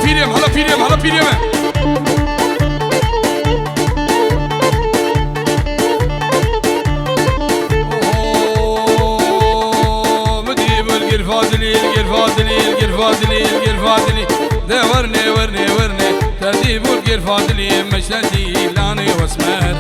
پیریم حالا پیریم حالا پیریم القرفادلي ده ورني ترتيب القرفادلي مشهدي لاني واسمر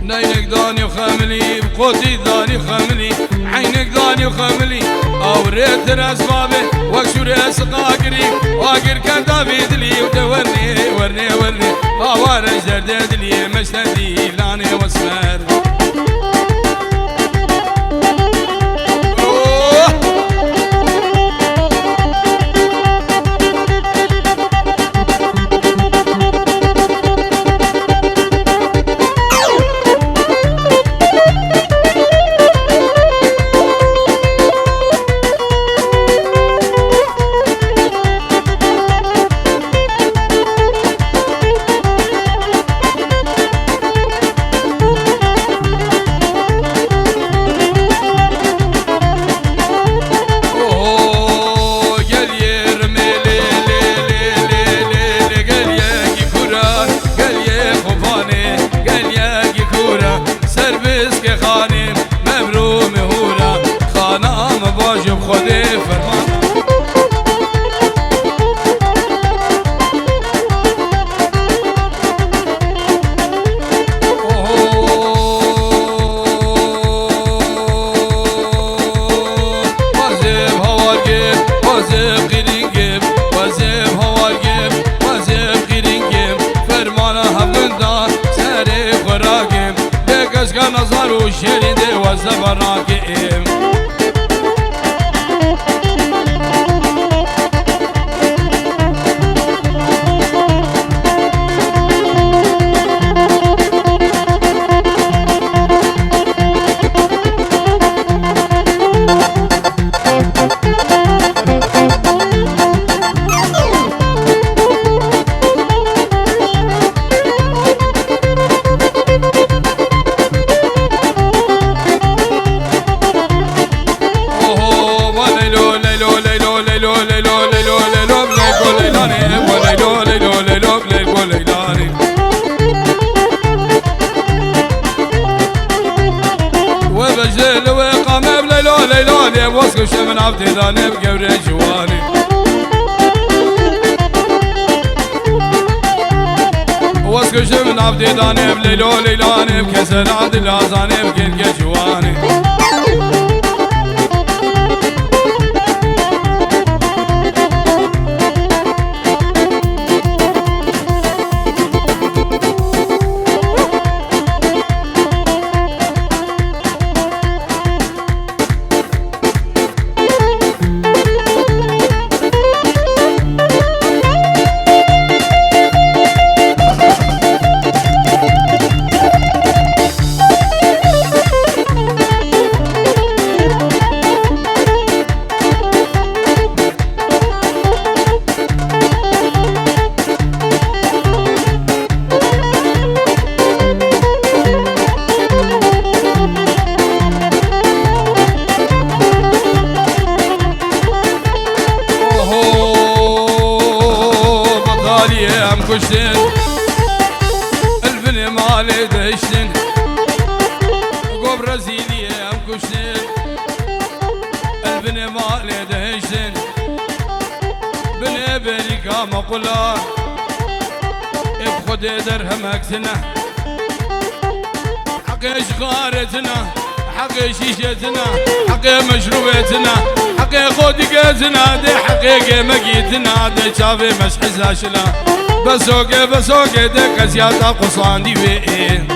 نينك داني وخاملي بقوتي داني وخاملي عينك داني وخاملي اوريت الاسبابي وكشوري اسقاقري واقر كان دافيد لي ورني اوارج دردد لي مشهدي لاني واسمر نظر وشرد وزبراكم ليلوني واسكش من عبدي ذاني بقبر جواني واسكش من عبدي ذاني بليلوني بكسر عبد الازاني بقلق جواني كشتن الفن مالي دشتن قوب رزيلي ام كشتن الفن مالي دشتن بني بريكا مقلا بخد درهمكتنا حق اشغارتنا حق شيشتنا حق مشروبتنا حق خودقتنا دي حقيقة مقيتنا دي شافي مسحزها شلا بسوقي دك زيادة قصان دي وين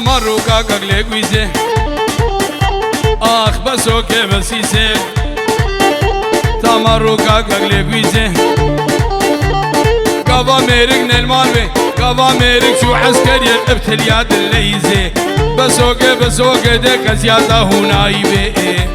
تمرقا قاقلي قويزي آخ بسوكي بسيسي تمرقا قاقلي قويزي قضا ميرق نلمالوي قضا ميرق شو عسكري ابتليات الليزي بسوكي ديك زيادة هنا يبي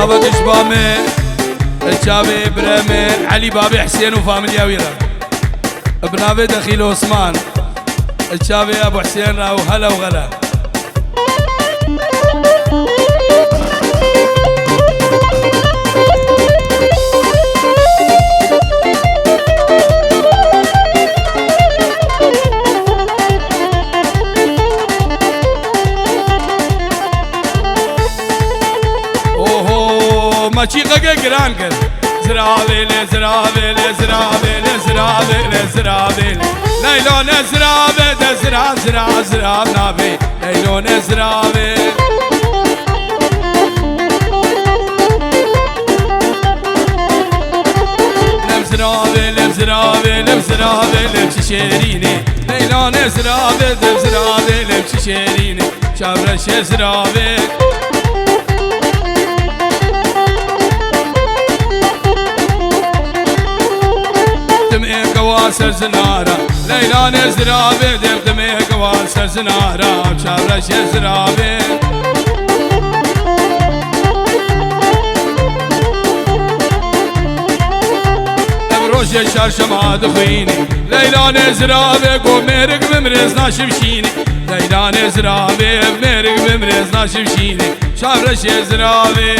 بقش بامي الشابي برامي علي بابي حسين وفاميليا ويرا ابن ابي دخيل عثمان الشابي ابو حسين راو هلا وغلا ماشي قاقا قران كر زرابيلي زرابيلي زرابيلي زرابيلي زرابيلي ليلون زرابي زراب زراب زراب نابي ليلون زرابي لمزرابي لمزرابي لمزرابي لمشيريني ليلون زرابي زرابي لمشيريني شابرش زرابي قواسر زنارة ليلان زرابي دمدمي قواسر زنارة وشابرش زرابي بروش شرشم عادخيني ليلان زرابي قوم ميرق بمرز ناشمشيني ليلان زرابي بميرق بمرز ناشمشيني شابرش زرابي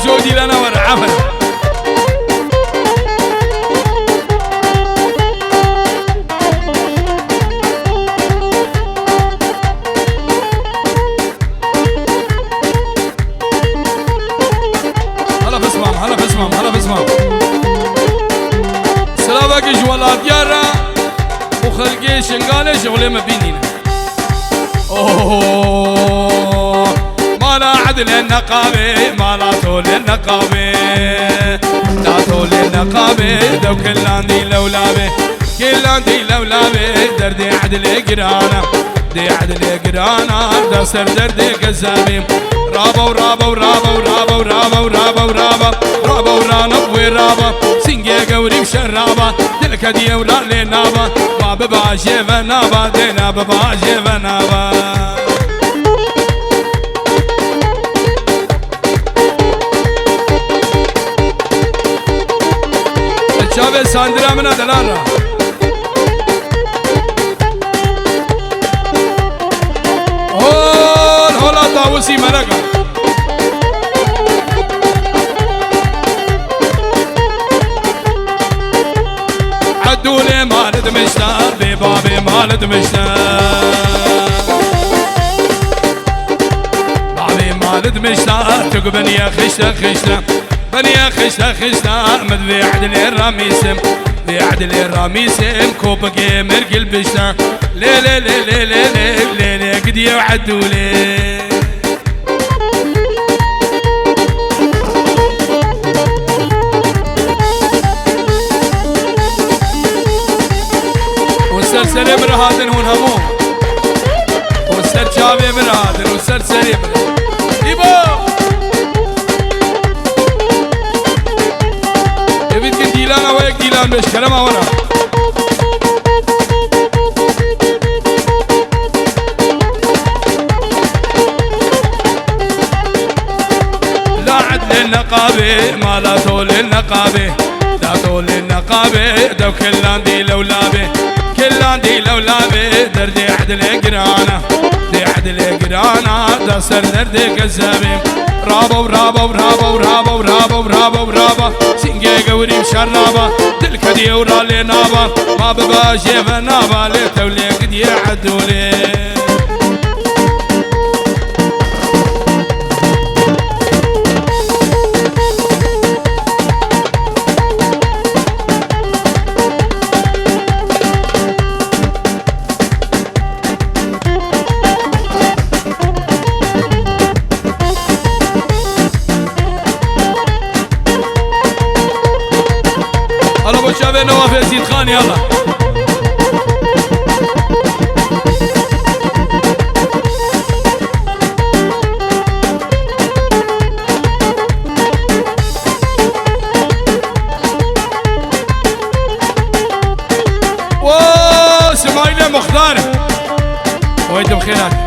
جودي لنا ورعفن هلا بسمام هلا بسمام هلا بسمام سلامك جوالات يارا وخلقي شنقالي شغلي ما بينينا اوه ما لا عدل النقابي ما لا طول النقابي لا طول النقابي لو كلاندي لولابي كلاندي لولابي دردي عدل قرانا دي عدل قرانا دسر دردي كزابي رابا ورابا ورابا ورابا ورابا ورابا ورابا رابا ورانا ورابا سنجي قوري بشرابا دلك دي ولا لنابا ما بباجي فنابا دينا بباجي فنابا شابه ساندرا منا دلارا هول هولا طاوسي ملكا عدولي مالد مشتاق ببابي مالد مشتاق بابي مالد مشتاق تقبل يا خشتة خشتة فنيا خشتا خشتا مد ذي عدل الرميسم ذي عدل الرميسم كوب جيمر قلبشتا لي لي لي لي لي لي لي قد يوعدوا لي والسلسلة مرهادن هون همو والسر شابي مرهادن والسلسلة مرهادن إيبو يبيت كن ديلانا ويك ديلان بيش كلمة ورا لا عدل النقابة ما لا طول النقابة لا طول النقابة دو كلان دي لولابة كلان دي لولابة دردي عدل قرانا دي عدل قرانا دا سر دردي كذابة رابا ورابا ورابا ورابا ورابا ورابا ورابا سنجي قوري مشرابا دلك دي ورالي نابا ما بباجي فنابا لتولي قد يعدولي شباب نواف يزيد خان يلا واو سمايلة مختار ويد بخيرات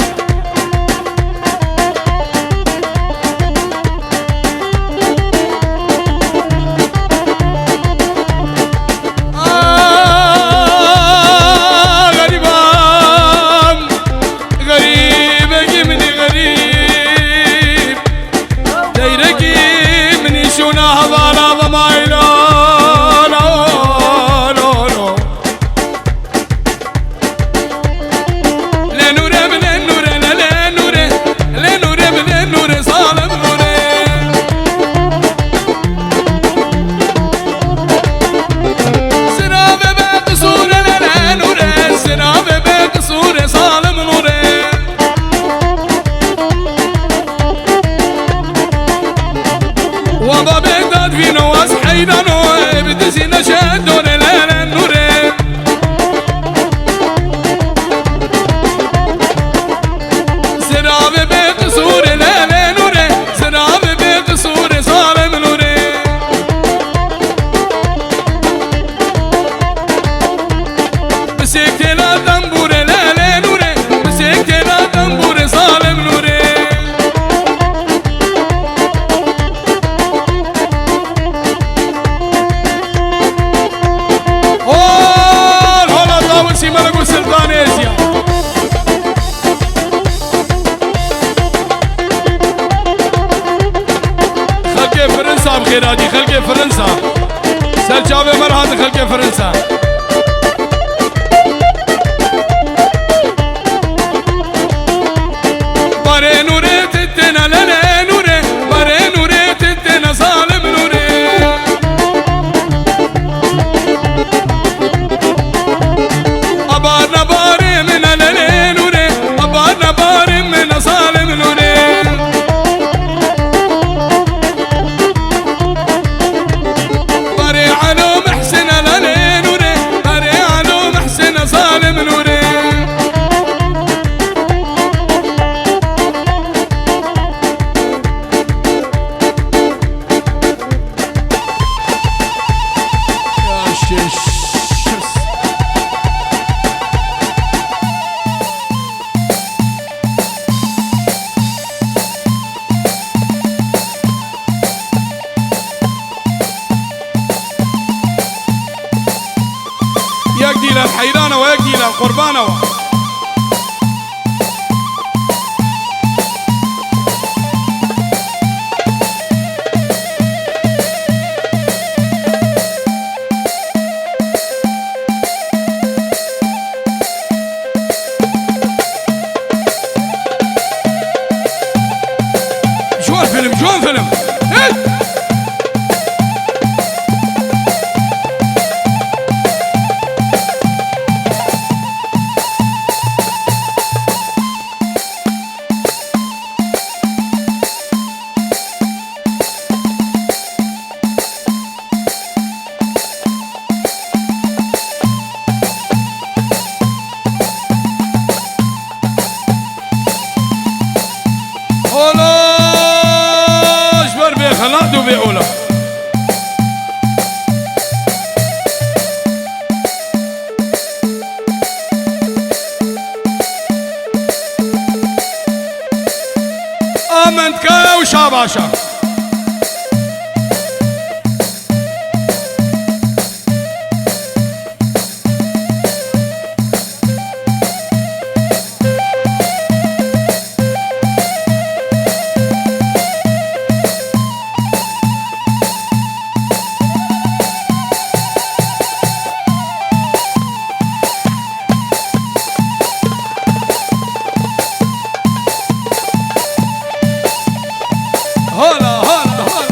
خيراتي خلقي فرنسا سلجابي مرهات خلقي فرنسا باري نوري تدنا لنا نوري باري نوري تدنا ظالم نوري أبارنا باري من لنا نوري أبارنا باري من ظالم نوري يقدي للحيرانة ويقدي للقربانة شو الفيلم شو الفيلم شافي أولى. آمنت كا وشاباشا هلا هلا هلا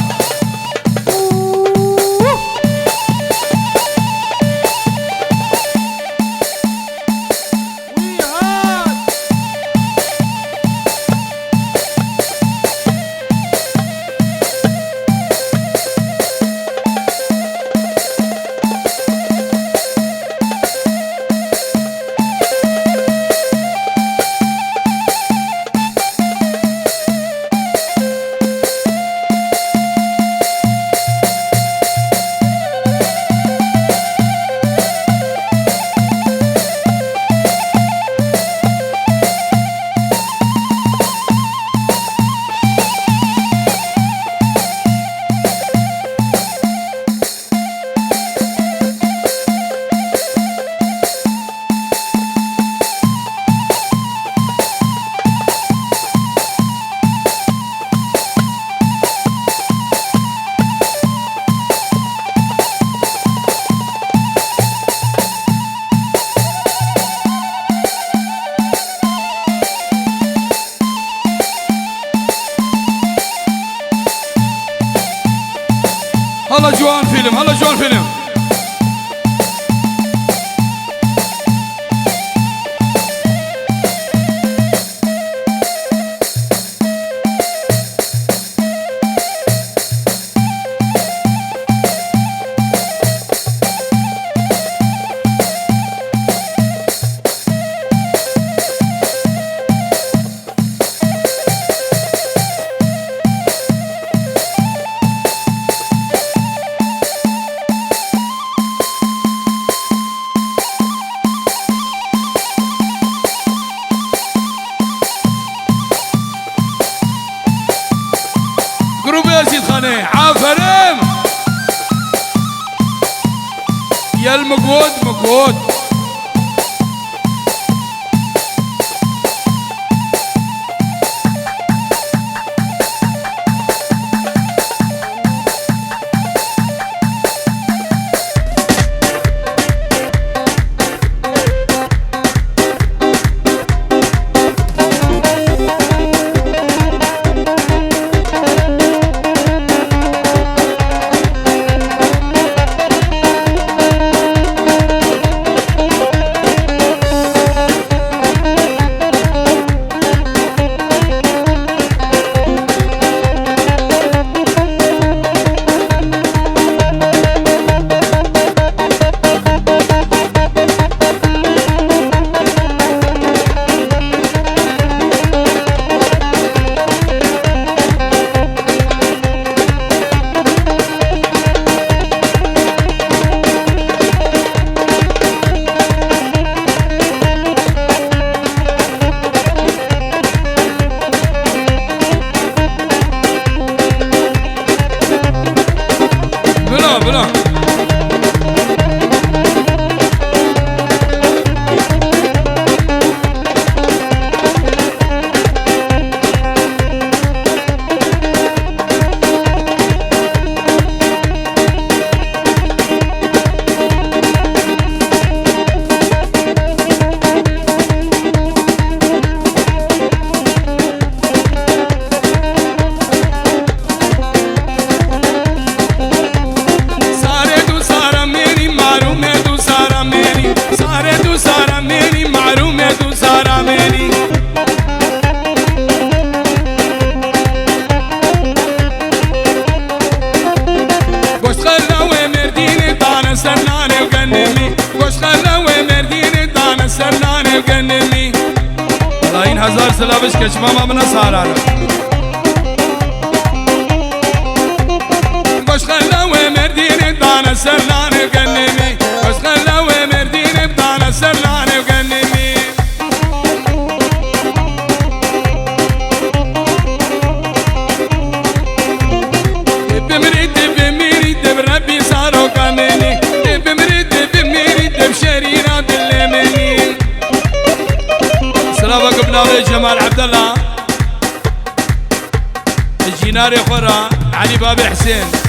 هلا جوان فيلم، هلا جوان فيلم. جروب يزيد خاني عافرم يا المقود مقود. بلا هزار سلابش کچماما من سارانا وش خلوا مردين بدانا سرنان وقنمي وش خلوا مردين بدانا سرنان وقنمي بمريد بربي صاروا كاملي بمريد بشريرة باللمني سلامك بناوي جمال عبد الله الجناري خرا علي بابي حسين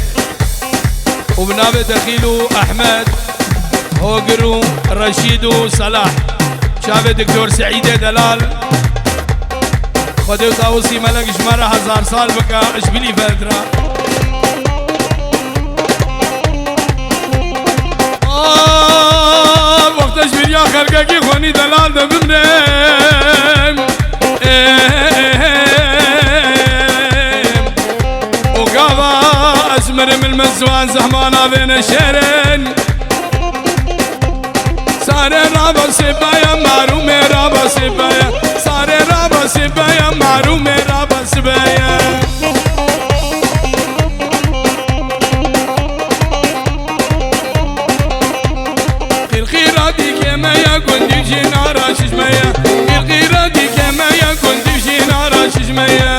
وبنابي دخيلو احمد هوقرو رشيدو صلاح شافي دكتور سعيد دلال خديو طاوسي ملك شمارة 1000 سال بكا اشبلي فترة وقت اشبيل يا خلقكي خوني دلال ده بمنام اسمر من المزوان زحمانا بين الشهرين صار رابا سبايا معرومي رابا سبايا صار رابا سبايا معرومي رابا سبايا الخيرة دي كما يكون دي جنارة شجمية الخيرة دي كما يكون دي جنارة شجمية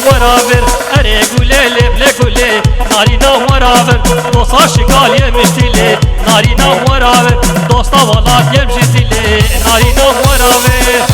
ورابر اري قولي لبلي قولي نارينا ورابر دوستا شقال يمشتلي نارينا ورابر دوستا ولات يمشتلي نارينا ورابر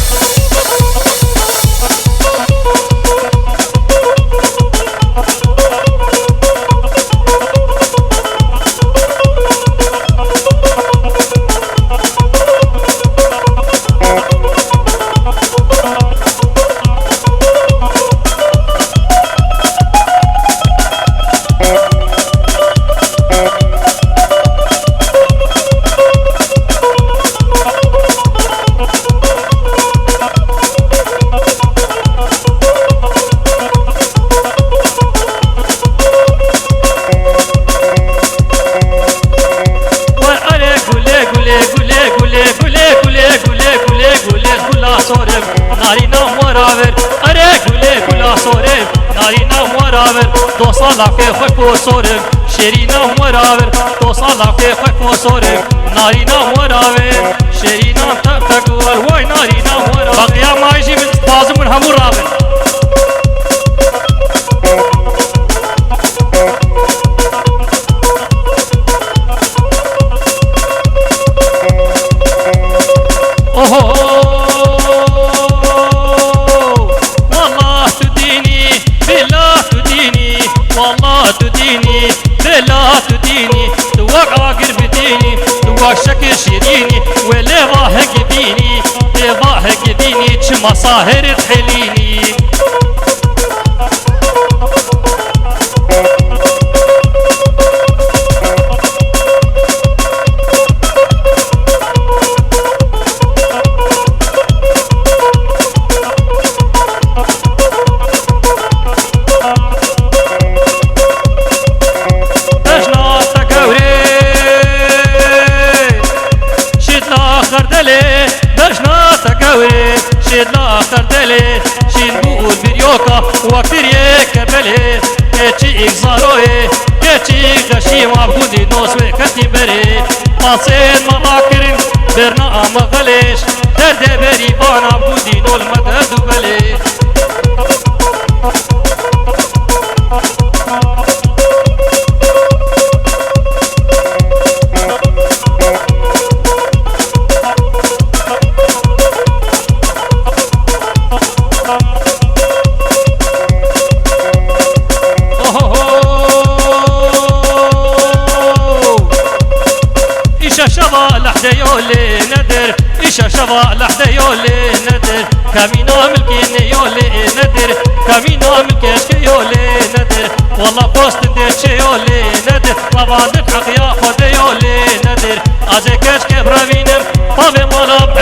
دو سالا که خوک و سورم شیرینا مراور دو سالا که خوک و سورم نارینا مراور شیرینا تک تک وای نارینا مراور بقیه مایشی بازمون همون راور شيريني ولا ضاهق بيني ضاهق بيني مصاهر تحليني وقتريه كبله كتشي إغزاروه كتشي غشي وعبودي نوسوه كتبره ماسين مراكرين برنا مغلش درد بريبان عبودي نول مدد بله يولي ندر إيشا شبا لحظة يولي ندر كمينا ملكين يولي ندر كمينا ملكيش يولي ندر والله بوست ديش يولي ندر طبعا حق يا خود يولي ندر أزكش كبروينم طابي مولاب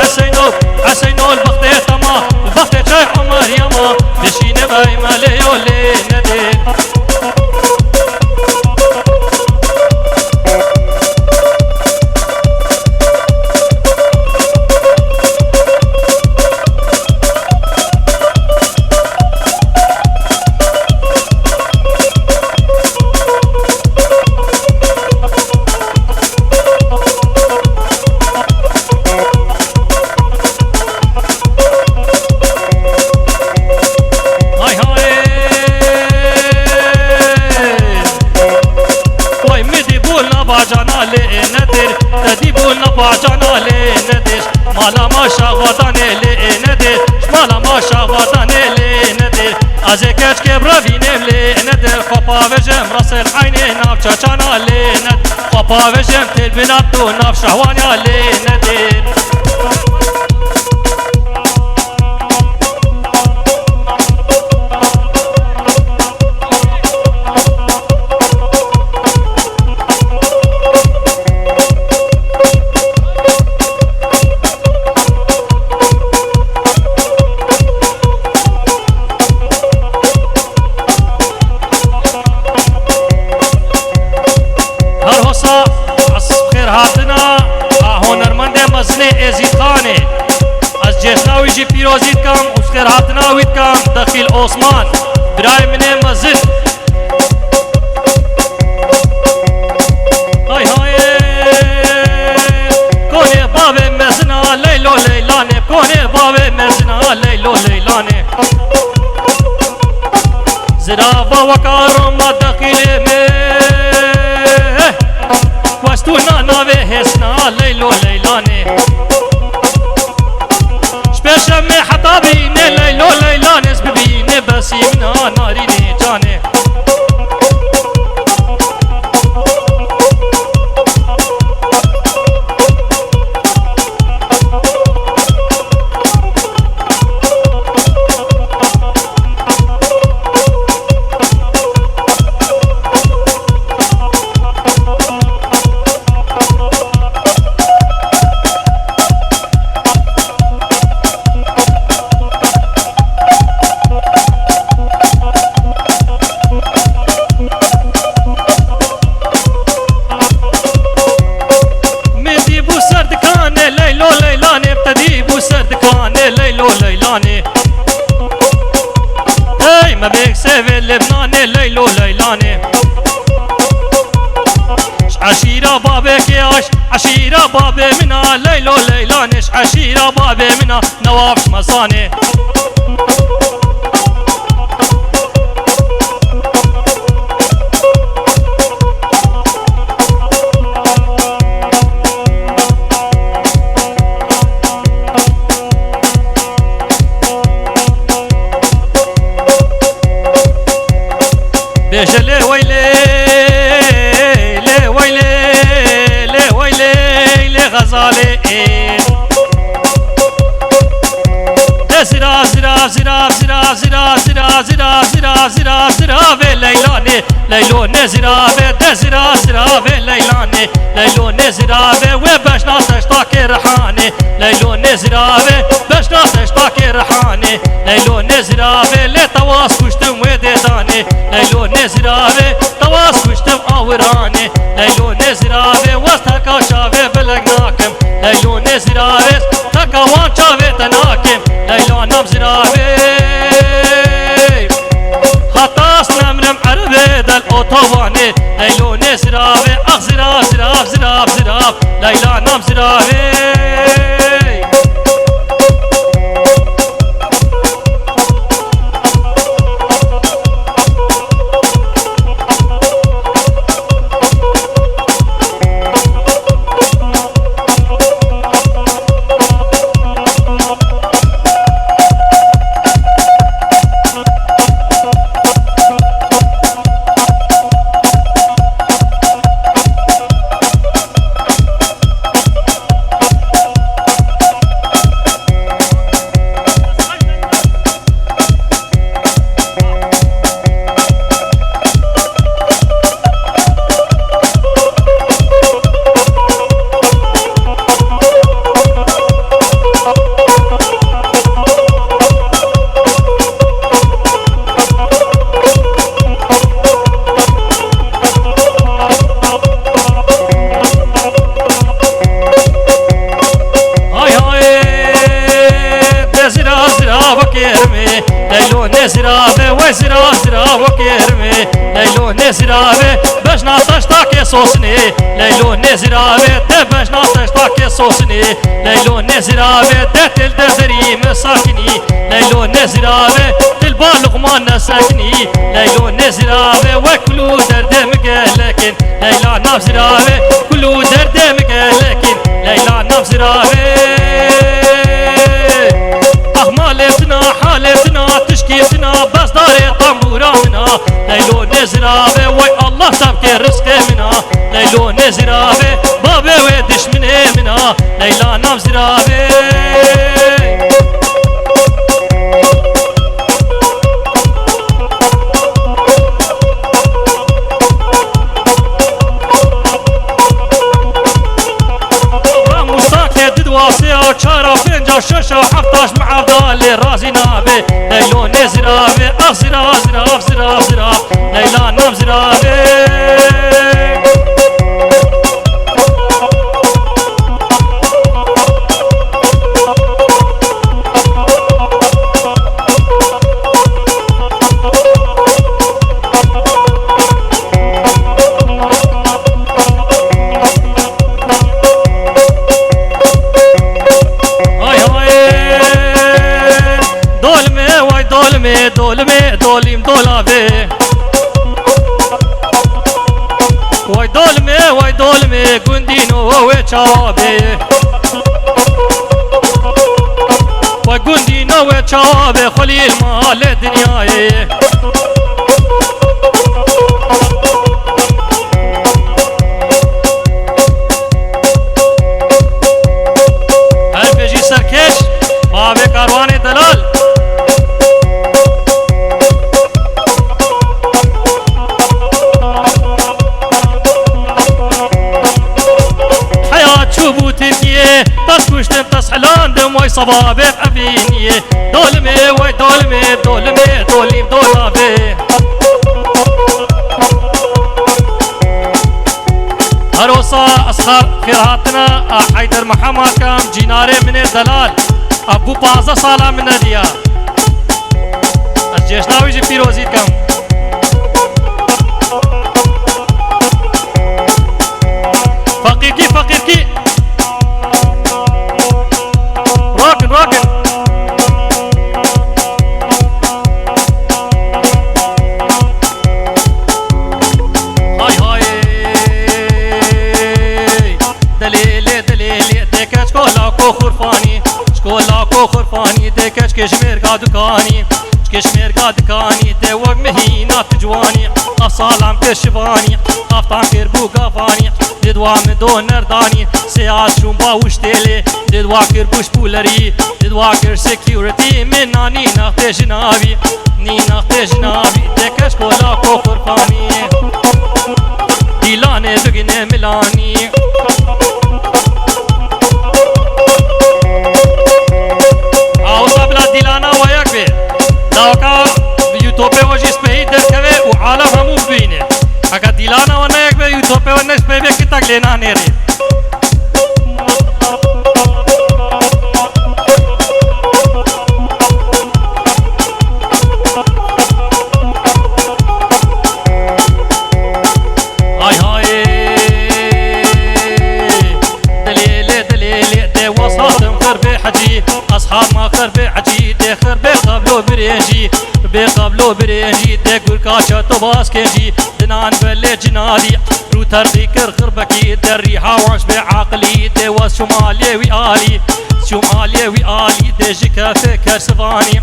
عسينو البخت تما البخت شاي عمر يما بشين باي مالي يولي ندر باجانا لي ندش مالا ما شاغوطاني لي ندش مالا ما شاغوطاني لي ندش ازكش كبروينم لي ندش خطا وجم راس العين ناف چاچانا لي ندش خطا وجم تلبنات تو ناف شهوانيا لي ندش جي فيروزيت كام وسخير هاتنا ويت كام دخيل عثمان براي من مزد هاي هاي كوني بابي مزنا ليلو ليلاني كوني بابي مزنا ليلو ليلاني زرافة وكارم ما دخيل مي وستونا ناوي هسنا ليلو ليلاني شمي حطابيني ليلو ليلاني سببيني بسيمنا ناريني جاني ليلو ليلاني هاي ما بيك سيف لبناني ليلو ليلاني عشيرة بابك ياش عشيرة بابي منا ليلو ليلاني عشيرة بابي منا نواف مصاني لي ويلي لي ويلي لي ويلي لي غزالي زرا زرا زرا زرا زرا زرا زرا زرا زرا زرا في ليلاني ليلو نزرا في دزرا زرا في ليلاني ليلو نزرا في وباش ناس تاكي رحاني ليلو نزرا في باش ناس تاكي رحاني ليلو نزرا في لتواس كشتم وديداني ليلو نزرا في تواس كشتم اوراني ليلو نزرا في وستكا شافي بلغناكم ليلو نزرا في تكوان شافي تناكم ليلو نمزرا في خطاسنا من عربي دل اوتوباني ليلو نزرا في اخزرا زراف زراف زراف ليلو نمزرا في نزرابه و زرا و کرمه لیلو نزرابه بجنا تشتا که سوسنه لیلو نزرابه ده بجنا تشتا که سوسنه لیلو نزرابه ده تل دزری مساکنی لیلو نزرابه تل بالغمان نسکنی لیلو نزرابه و کلو درد مگلکن لیلا نزرابه کلو درد مگلکن لیلا نزرابه احمالتنا حالتنا تشكيتنا بس داري طنبورا منا ليلو نزرابه وي الله تبكي رزق منا ليلو نزرابه بابي ويدش من منا ليلا نزرابه واسعة وشارة فنجا وشاشة وحفتاش مع عبدالي رازي نابي ليلو نزرابي أغزرا أغزرا أغزرا أغزرا ليلا نمزرابي دولمي دوليم دولابي واي دولمي قندينو وچابي واي قندينو وچابي خليل مال الدنياي هل بيجي سركش بابي كارواني دلال تسكشتم تسحلان دم وي صبابي أبيني دولمي وي دولمي دولمي دوليم دولابي هروسا أصخر خيراتنا حيدر محمد كام جيناري من الدلال أبو بازا صالة من الديار الجيشناوي جي بيروزيد كام فقيركي راكن هاي دليلي ديكا شكولاكو خرفاني ديكا شكشمير قادوكاني شكشمير قادوكاني دوق مهينة تجواني أصالام كشفاني أفتان كربو قافاني ددوا من دون نرداني سياد شون باوشتيلي ددوا كربوش بولري ددوا كر سيكيورتي من ناني ناختي جنابي ني ناختي جنابي دكش كولا كوخرفاني ديلاني بقني ملاني عاوزا بلا ديلانا وياك بي داوكا بيوتوبي وجي سبيد دركوي وعالم همو ببيني اگه دیلانا و نه یک به یوتوبه و نش به که تک لینا نیری های دلیلی ده وسطم خرب حجی اصحاب ما خرب حجی ده خرب قبلو برنجی ده گرکاشا تو باس کنجی دنان بلي جنالي رو ترقي كر خربكي دري هاوش بعقلي دي وشمالي وآلي دي جكافي كرسفاني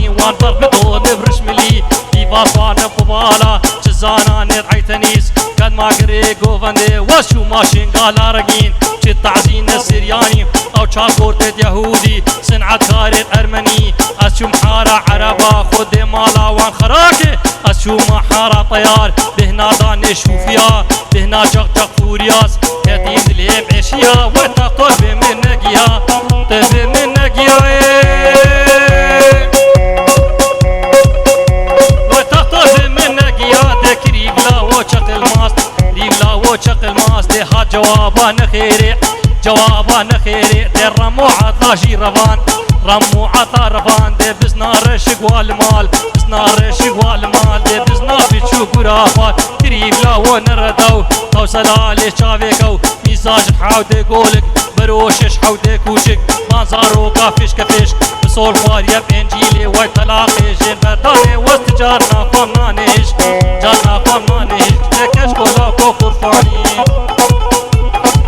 وان بربطو نبرش ملي في باصوان قبالا جزانا نرعيتنيس كان ما قري قوفندي وشو ماشين قالا رقين شي تعزين السرياني او شاكورت يهودي صنعة كارت ارمني اشو محارة عربا خود مالا وان خراكي اشو محارة طيار بهنا داني شوفيا بهنا جق فورياس يدين دليم عشيا وتقل بمن نقيا تبي من نقيا وتقل بمن نقيا ذكري بلا وشق الماس دي هات جوابا نخيري دي الرموعة طاشي ربان رمو عطارفان دي بزنا رشق والمال بزنا رشق والمال دي بزنا بيشو قرافات تريب لا ونردو تو سلالي شافيكو ميزاج حاودي قولك بروشش حاودي كوشك مانزارو كافيش كافيش بصول فاريا بانجيلي وطلاقي جين برداني وسط جارنا قمنانيش جارنا قمنانيش لكش قولاكو خرفاني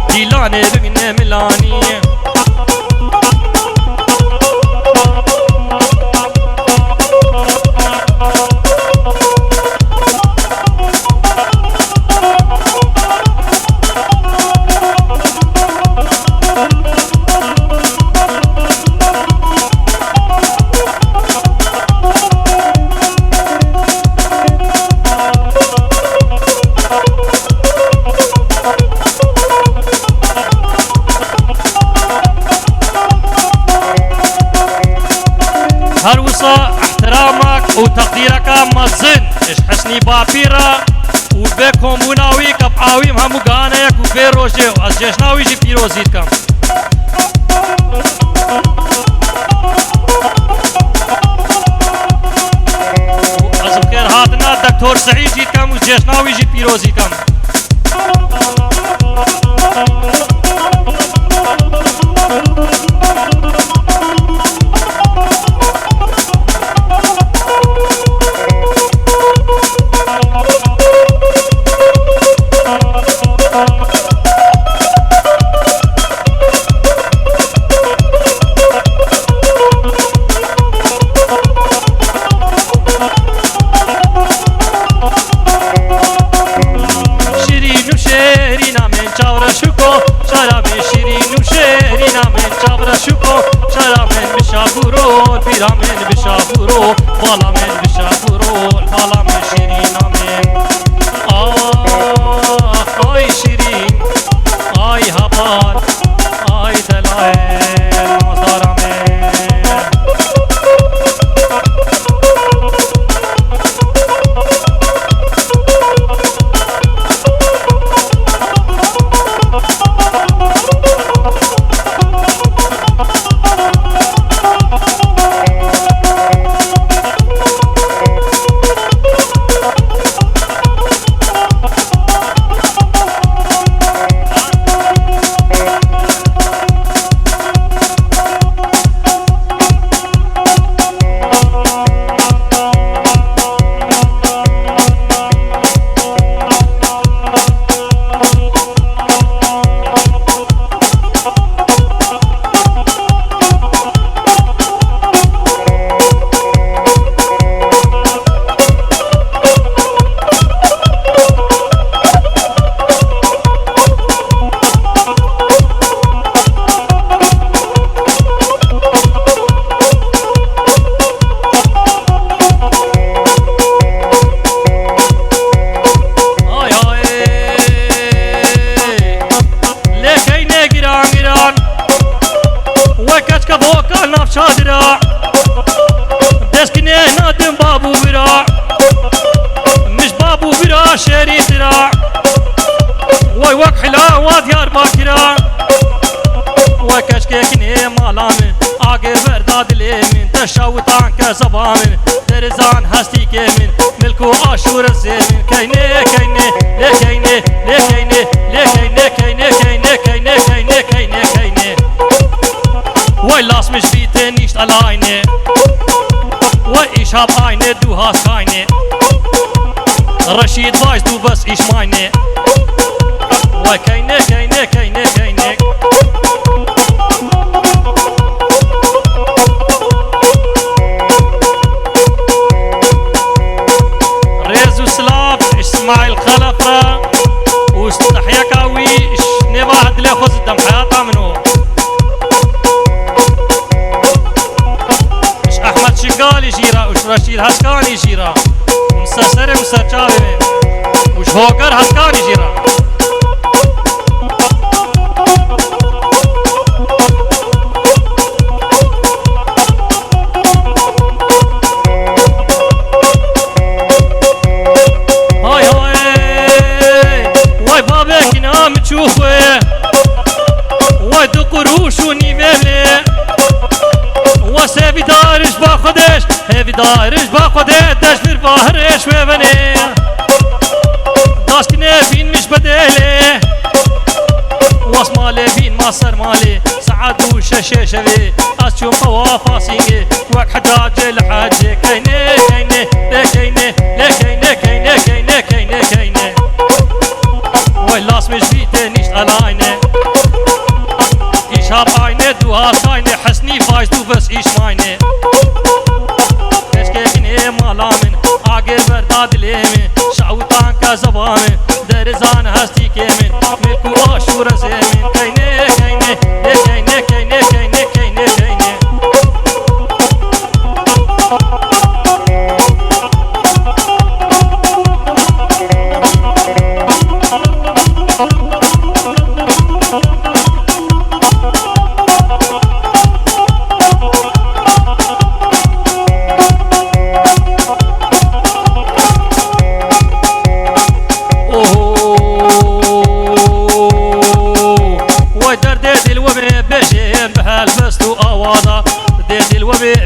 ديلاني رقني ملاني هروسا احترامك وتقديرك مزن اش حسني بابيرا وبكم وناوي كبعاويم همو قانيك وبيروجي وازجيش ناوي جي بيروزيتكم وازم خير هاتنا دكتور سعيد جيتكم وزجيش ناوي جي بيروزيتكم من بشافورو بالا من بشافورو بالا من شيرين من آي شيرين آي هبار آي دلائل مزار من شادرا دسكنه نادم بابو برا مش بابو برا شري ترا واي وك حلا وديار باكرا وكشككني مالامن اغير برداد لمن تشاوطان كزبامن درزان هستي كمن ملكو اشور الزمن كينه كينه لكينه لكينه لكينه كينه كينه كينه كينه كينه كينه وای لاس مش بیته نیشت الاینه وای ایشاب آینه دو هاست آینه رشید وایز دو بس ایش ماینه وای کینه کینه کینه کینه ريزو سلاف اسماعيل خلفه واستحيا كاوي نبعد له خذ دم حياته منه شقالي جيرا وش رشيد هسكاني جيرا دارش با خودت دشور باهرش ببنه داست کنه بین مش بدله واس ماله بین ما سر ماله سعد و ششه شوی از چون قوافا سینگه وک حجاج الحاج كينه كينه كينه كينه كينه كينه كينه كينه ولاس مش بيته نيشت علينا ايش هاب عينه دوها كاينه حسني فايز دو بس ايش ماينه كشكينه مالامن آگه برداد لیمه شعوتان کا زبانه درزان هستی کمن ملکو آشور زمین كينه كينه كينه كينه كينه كينه كينه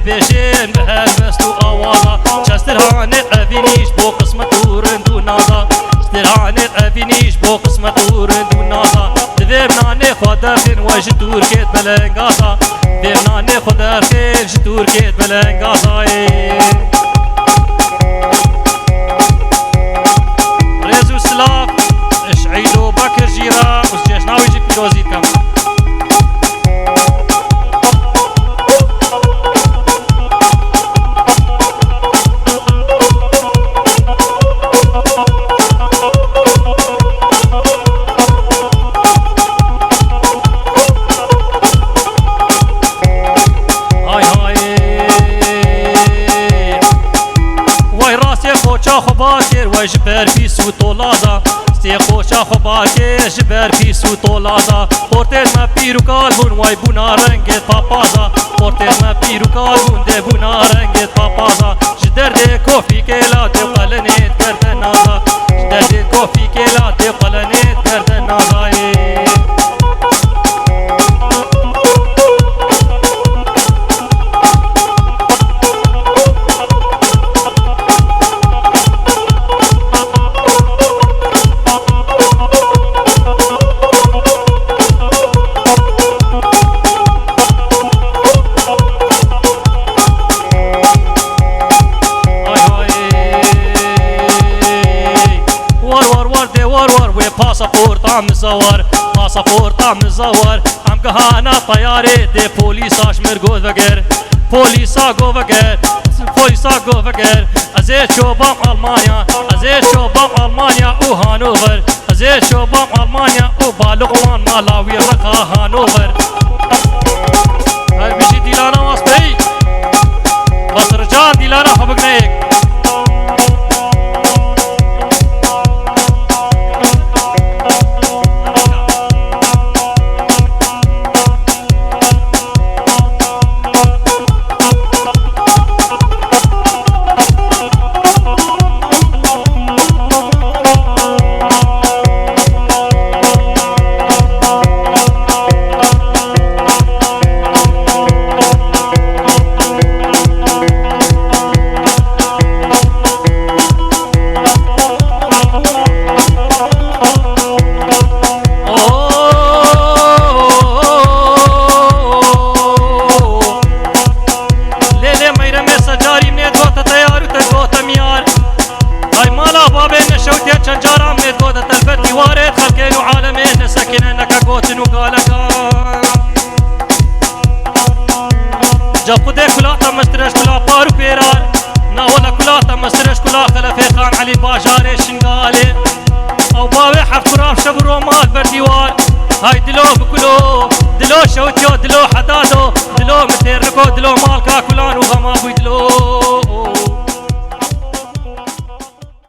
بيشين بهالبست وآوازا شسترهاني أفينيش بو قسمة ورندو نازا شسترهاني أفينيش بو قسمة ورندو نازا دفيمناني خدرخين وجدور كيت بلنقاسا دفيمناني خدرخين جدور كيت بلنقاسا ريزو سلاف اشعيلو بكر جيرا وسجيشناوي جي بيروزيت كم خباكر وجبر في سو طولازا استيقوشا خباكر جبر في سو طولازا بورتيز ما بيرو كالبون واي بونا رنگت بابازا بورتيز ما بيرو كالبون دي بونا رنگت بابازا جدر دي كوفي كيلا دي قلنيت كردن نازا جدر دي كوفي كيلا دي قلنيت كردن نازا پاسپورت عم زوار پاسپورت عم زوار عم كهانا طياري دي بوليساش مرقود وگر بوليسا گو وگر بوليسا گو وگر ازيت شوبام المانيا ازيت شوبام المانيا و هانوفر ازيت شوبام المانيا و بالغوان مالاوي رقا هانوفر هاي بيجي ديلانا واسبي بس رجال ديلانا خبقنيك جاب خده كلاتا مسترش كلا بارو بيرار ناولا كلاتا مسترش كلا خلفي خان علي باجاري شنقالي او باوي حف كرام شبرو مال برديوار هاي دلو بكلو دلو شوتيو دلو حدادو دلو متيركو دلو